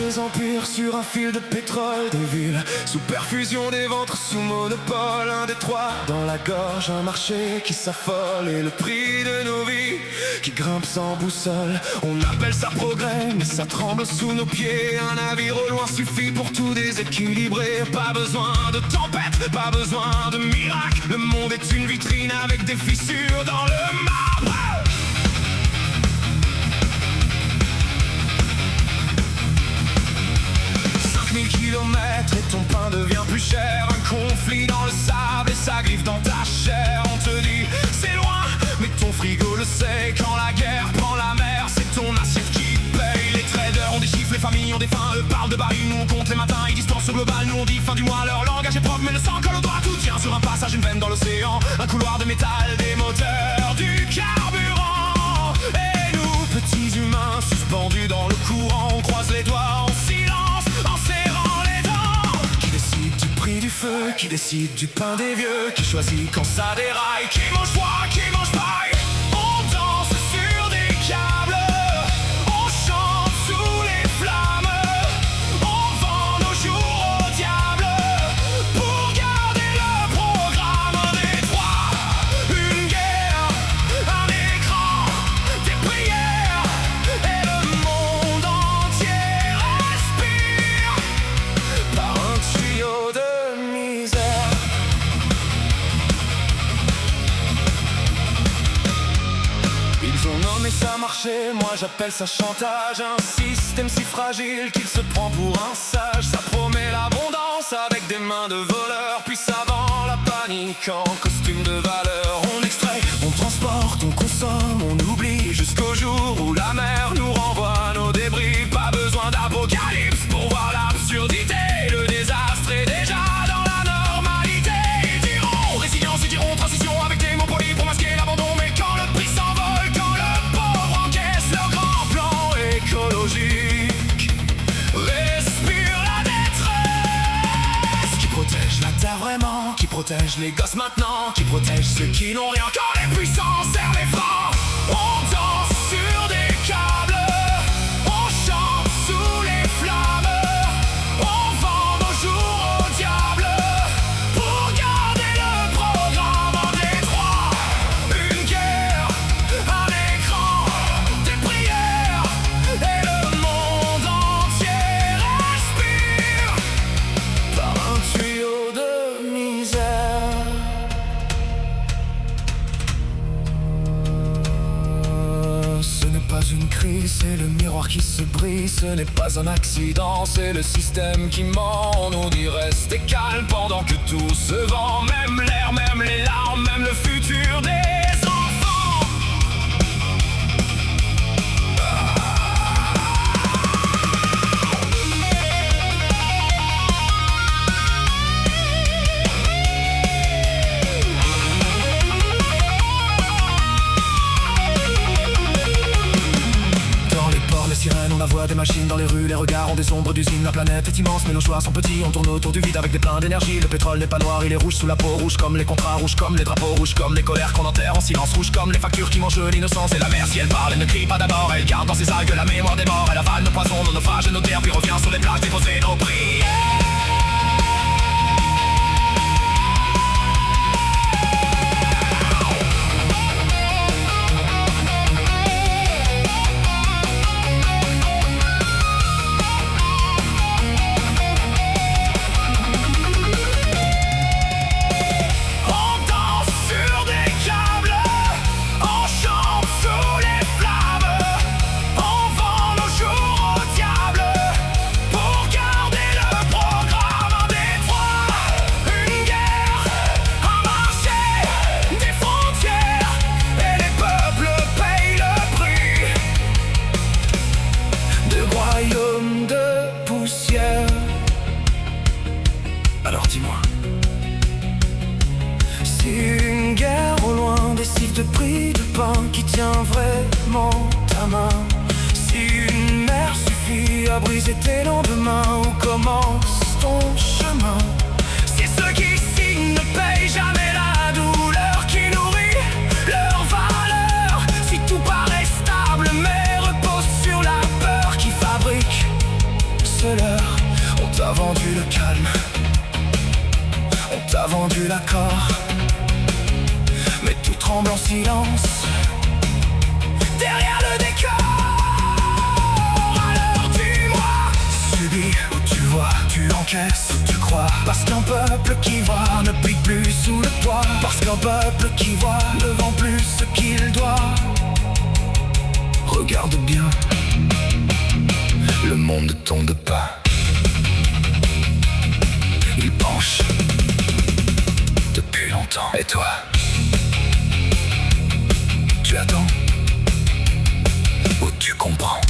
des empires sur un fil de pétrole, des villes sous perfusion, des ventres sous monopole. Un détroit dans la gorge, un marché qui s'affole, et le prix de nos vies qui grimpe sans boussole. On appelle ça progrès, mais ça tremble sous nos pieds. Un navire au loin suffit pour tout déséquilibrer. Pas besoin de tempête, pas besoin de miracle. Le monde est une vitrine avec des fissures dans le marbre. 5000 kilomètres et ton pain devient plus cher. Un conflit dans le sable et ça griffe dans ta chair. On te dit c'est loin, mais ton frigo le sait. Quand la guerre prend la mer, c'est ton assiette qui paye. Les traders ont des chiffres, les familles ont des fins. Eux parlent de barils, nous on compte les matins. Ils disent au global, nous on dit fin du mois. Leur langage est propre, mais le sang colle au doigt. Tout tient sur un passage, une veine dans l'océan. Un couloir de métal, des moteurs, du carburant. Et nous, petits humains, suspendus dans le courant, on croise les doigts en silence, en serrant les dents. Qui décide du prix du feu, qui décide du pain des vieux, qui choisit quand ça déraille, qui mange froid, qui mange paille. On danse sur des câbles, on chante sous les flammes. On vend nos jours au diable pour garder le programme. Un détroit, une guerre, un écran, des prières, et le monde entier respire par un tuyau de misère. Ils ont nommé ça marché, moi j'appelle ça chantage. Un système si fragile qu'il se prend pour un sage. Ça promet l'abondance avec des mains de voleurs, puis ça vend la panique en costume de valeur. On extrait, on transporte, on consomme, on oublie jusqu'au jour où la mer nous renvoie nos débris. Pas besoin d'apocalypse pour voir l'absurdité. Le désastre est déjà dans la normalité. Ils diront résilience, ils diront transition avec des mots polis pour masquer l'abandon. Mais quand le prix s'envole, quand le pauvre encaisse leur grand plan écologique, respire la détresse. Qui protège la terre vraiment, qui protège les gosses maintenant, qui protège ceux qui n'ont rien quand les puissants serrent les francs. On danse sur des câbles, on chante sous les flammes. On vend nos jours au diable pour garder le programme. Un détroit, une guerre, un écran, des prières, et le monde entier respire par un tuyau de misère. Ce n'est pas une crise, c'est le miroir qui se brise. Ce n'est pas un accident, c'est le système qui ment. On nous dit restez calme pendant que tout se vend. Même l'air, même les larmes, même le futur des enfants. Dans les ports, les sirènes, on la voit des machines dans les rues, les regards ont des ombres d'usines. La planète est immense mais nos choix sont petits. On tourne autour du vide avec des pleins d'énergie. Le pétrole n'est pas noir, il est rouge sous la peau. Rouge comme les contrats, rouge comme les drapeaux, rouge comme les colères qu'on enterre en silence. Rouge comme les factures qui mangent l'innocence. Et la mer, si elle parle, elle ne crie pas d'abord. Elle garde dans ses algues la mémoire des morts. Elle avale nos poisons, nos naufrages, nos terres, puis revient sur les plages déposer nos prières. Alors dis-moi, si une guerre au loin décide de prix de pain qui tient vraiment ta main, si une mer suffit à briser tes lendemains, où commence ton chemin? Si ceux qui signent ne payent jamais la douleur qui nourrit leur valeur, si tout paraît stable mais repose sur la peur qui fabrique qu'est-ce que tu crois? Parce qu'un peuple qui voit ne plie plus sous le poids. Parce qu'un peuple qui voit ne vend plus ce qu'il doit. Regarde bien, le monde ne tombe pas. Il penche depuis longtemps. Et toi, tu attends ou tu comprends?